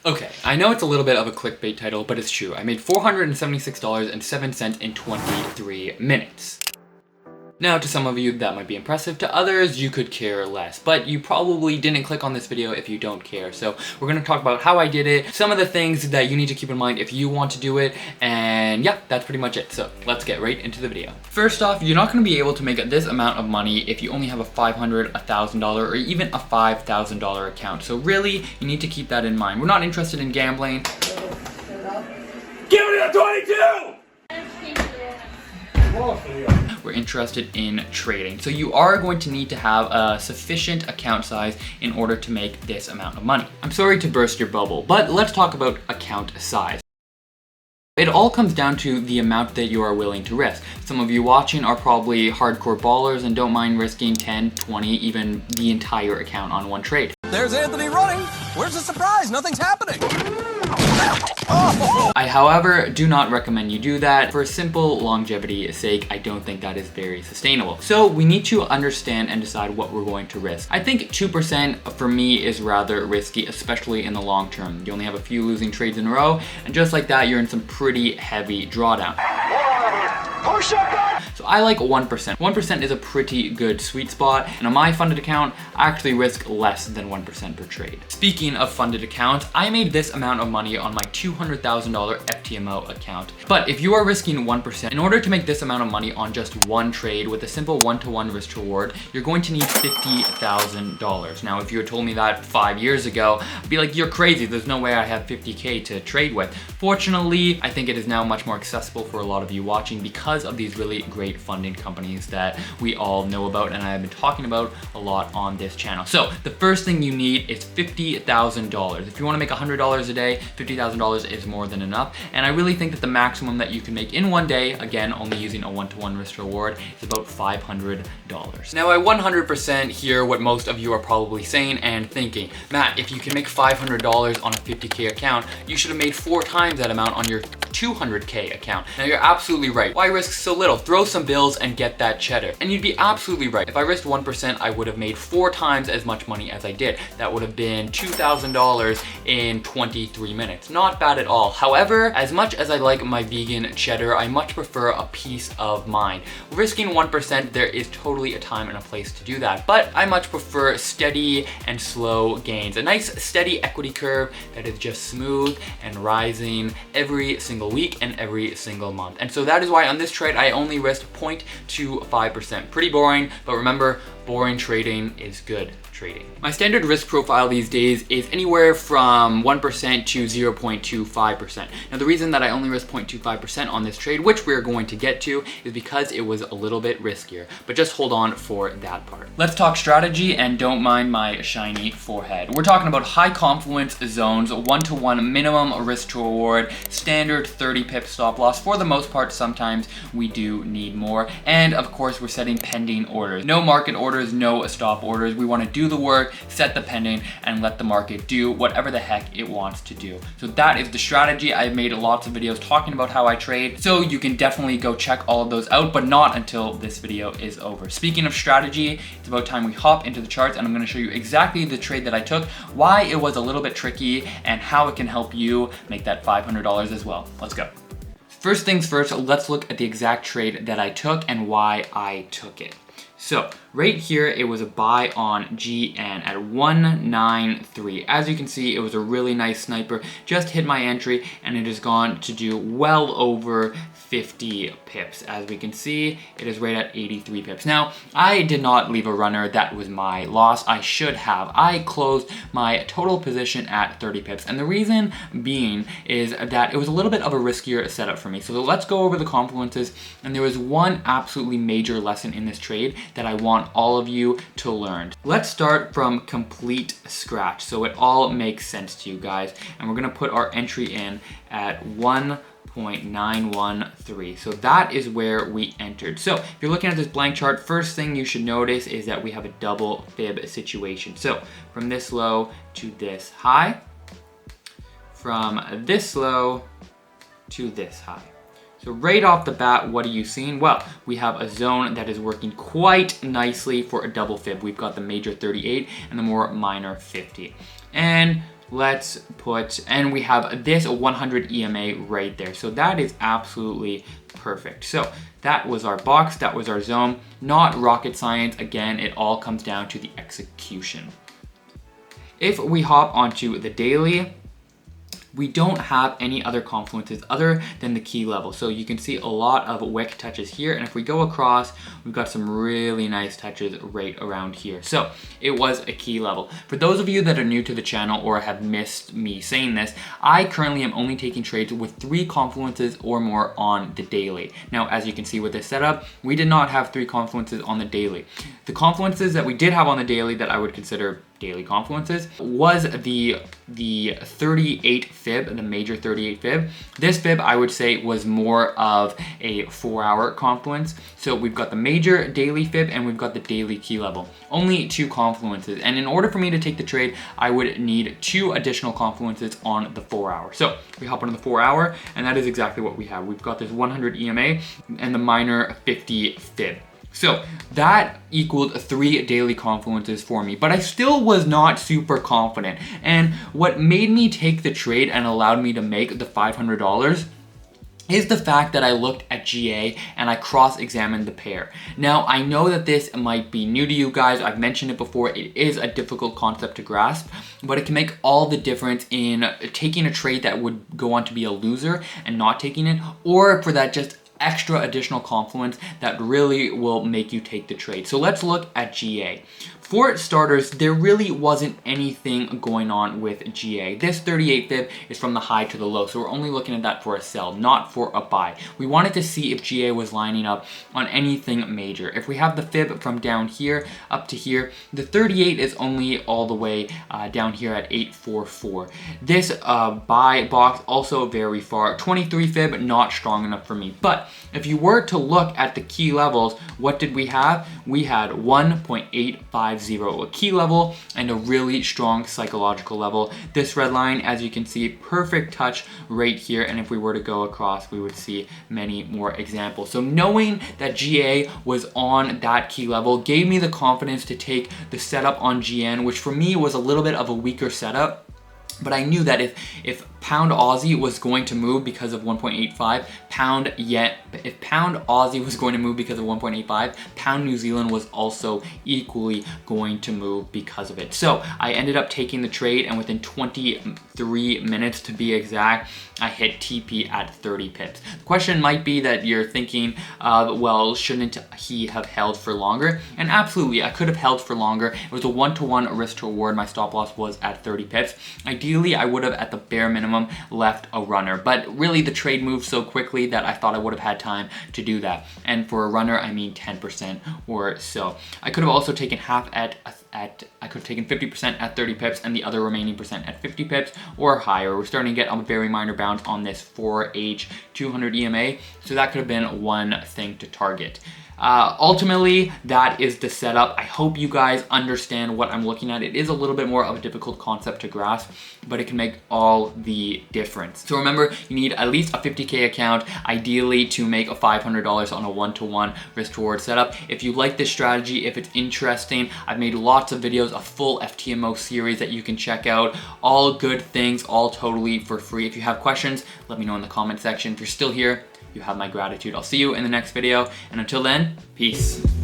Okay, I know it's a little bit of a clickbait title, but it's true. I made $476.07 in 23 minutes. Now, to some of you, that might be impressive. To others, you could care less. But you probably didn't click on this video if you don't care. So we're going to talk about how I did it, some of the things that you need to keep in mind if you want to do it, and yeah, that's pretty much it. So let's get right into the video. First off, you're not going to be able to make this amount of money if you only have a $500, $1,000, or even a $5,000 account. So really, you need to keep that in mind. We're not interested in gambling. Give me the 22! We're interested in trading. So you are going to need to have a sufficient account size in order to make this amount of money. I'm sorry to burst your bubble, but let's talk about account size. It all comes down to the amount that you are willing to risk. Some of you watching are probably hardcore ballers and don't mind risking 10, 20, even the entire account on one trade. There's Anthony running. Where's the surprise? Nothing's happening. I, however, do not recommend you do that. For simple longevity sake, I don't think that is very sustainable. So we need to understand and decide what we're going to risk. I think 2% for me is rather risky, especially in the long term. You only have a few losing trades in a row, and just like that, you're in some pretty heavy drawdown. So I like 1%. 1% is a pretty good sweet spot, and on my funded account, I actually risk less than 1% per trade. Speaking of funded accounts, I made this amount of money on my $200,000 FTMO account. But if you are risking 1%, in order to make this amount of money on just one trade with a simple one-to-one risk to reward, you're going to need $50,000. Now, if you had told me that 5 years ago, I'd be like, you're crazy. There's no way I have 50K to trade with. Fortunately, I think it is now much more accessible for a lot of you watching because of these really great funding companies that we all know about and I have been talking about a lot on this channel. So the first thing you need is $50,000. If you want to make $100 a day, $50,000 is more than enough. And I really think that the maximum that you can make in one day, again, only using a one-to-one risk reward, is about $500. Now I 100% hear what most of you are probably saying and thinking, Matt, if you can make $500 on a 50K account, you should have made 4 times that amount on your 200K account. Now you're absolutely right. Why risk so little? Throw some bills and get that cheddar. And you'd be absolutely right. If I risked 1%, I would have made 4 times as much money as I did. That would have been $2,000 in 23 minutes. Not bad at all. However, as much as I like my vegan cheddar, I much prefer a peace of mind. Risking 1%, there is totally a time and a place to do that. But I much prefer steady and slow gains. A nice steady equity curve that is just smooth and rising every single week and every single month. And so that is why on this trade, I only risked 0.25%. Pretty boring, but remember, boring trading is good trading. My standard risk profile these days is anywhere from 1% to 0.25%. Now the reason that I only risk 0.25% on this trade, which we're going to get to, is because it was a little bit riskier, but just hold on for that part. Let's talk strategy and don't mind my shiny forehead. We're talking about high confluence zones, one-to-one minimum risk to reward, standard 30 pip stop loss. For the most part, sometimes we do need more. And of course, we're setting pending orders. No market orders, no stop orders. We want to do the work, set the pending, and let the market do whatever the heck it wants to do. So that is the strategy. I've made lots of videos talking about how I trade, so you can definitely go check all of those out, but not until this video is over. Speaking of strategy, it's about time we hop into the charts, and I'm going to show you exactly the trade that I took, why it was a little bit tricky, and how it can help you make that $500 as well. Let's go. First things first, let's look at the exact trade that I took and why I took it. So right here, it was a buy on GN at 193. As you can see, it was a really nice sniper. Just hit my entry and it has gone to do well over 50 pips. As we can see, it is right at 83 pips. Now, I did not leave a runner. That was my loss. I should have. I closed my total position at 30 pips. And the reason being is that it was a little bit of a riskier setup for me. So let's go over the confluences. And there was one absolutely major lesson in this trade that I want all of you to learn. Let's start from complete scratch so it all makes sense to you guys. And we're gonna put our entry in at 1.913. So that is where we entered. So if you're looking at this blank chart, first thing you should notice is that we have a double fib situation. So from this low to this high, from this low to this high. So right off the bat, what are you seeing? Well, we have a zone that is working quite nicely for a double fib. We've got the major 38 and the more minor 50. And let's put, and we have this 100 EMA right there. So that is absolutely perfect. So that was our box, that was our zone. Not rocket science. Again, it all comes down to the execution. If we hop onto the daily, we don't have any other confluences other than the key level. So you can see a lot of wick touches here. And if we go across, we've got some really nice touches right around here. So it was a key level. For those of you that are new to the channel or have missed me saying this, I currently am only taking trades with 3 confluences or more on the daily. Now, as you can see with this setup, we did not have 3 confluences on the daily. The confluences that we did have on the daily that I would consider daily confluences was the 38 fib, the major 38 fib. This fib, I would say, was more of a 4-hour confluence. So we've got the major daily fib and we've got the daily key level. Only 2 confluences. And in order for me to take the trade, I would need 2 additional confluences on the 4-hour. So we hop onto the 4-hour, and that is exactly what we have. We've got this 100 EMA and the minor 50 fib. So that equaled 3 daily confluences for me, but I still was not super confident. And what made me take the trade and allowed me to make the $500 is the fact that I looked at GA and I cross-examined the pair. Now, I know that this might be new to you guys. I've mentioned it before. It is a difficult concept to grasp, but it can make all the difference in taking a trade that would go on to be a loser and not taking it, or for that just extra additional confluence that really will make you take the trade. So let's look at GA. For starters, there really wasn't anything going on with GA. This 38 fib is from the high to the low, so we're only looking at that for a sell, not for a buy. We wanted to see if GA was lining up on anything major. If we have the fib from down here up to here, the 38 is only all the way down here at 844. This buy box also very far. 23 fib, not strong enough for me. But if you were to look at the key levels, what did we have? We had 1.850, a key level and a really strong psychological level. This red line, as you can see, perfect touch right here. And if we were to go across, we would see many more examples. So knowing that GA was on that key level gave me the confidence to take the setup on GN, which for me was a little bit of a weaker setup. But I knew that if pound Aussie was going to move because of 1.85, if pound Aussie was going to move because of 1.85, pound New Zealand was also equally going to move because of it. So I ended up taking the trade, and within 23 minutes to be exact, I hit TP at 30 pips. The question might be that you're thinking, well, shouldn't he have held for longer? And absolutely, I could have held for longer. It was a 1-to-1 risk to reward. My stop loss was at 30 pips. Ideally, I would have, at the bare minimum, left a runner. But really, the trade moved so quickly that I thought I would have had time to do that. And for a runner, I mean 10% or so. I could have also taken half I could have taken 50% at 30 pips and the other remaining percent at 50 pips or higher. We're starting to get a very minor bounce on this 4H 200 EMA, so that could have been one thing to target. Ultimately, that is the setup. I hope you guys understand what I'm looking at. It is a little bit more of a difficult concept to grasp, but it can make all the difference. So remember, you need at least a 50K account, ideally to make a $500 on a 1-to-1 risk reward setup. If you like this strategy, if it's interesting, I've made lots of videos, a full FTMO series that you can check out. All good things, all totally for free. If you have questions, let me know in the comment section. If you're still here, you have my gratitude. I'll see you in the next video, and until then, peace.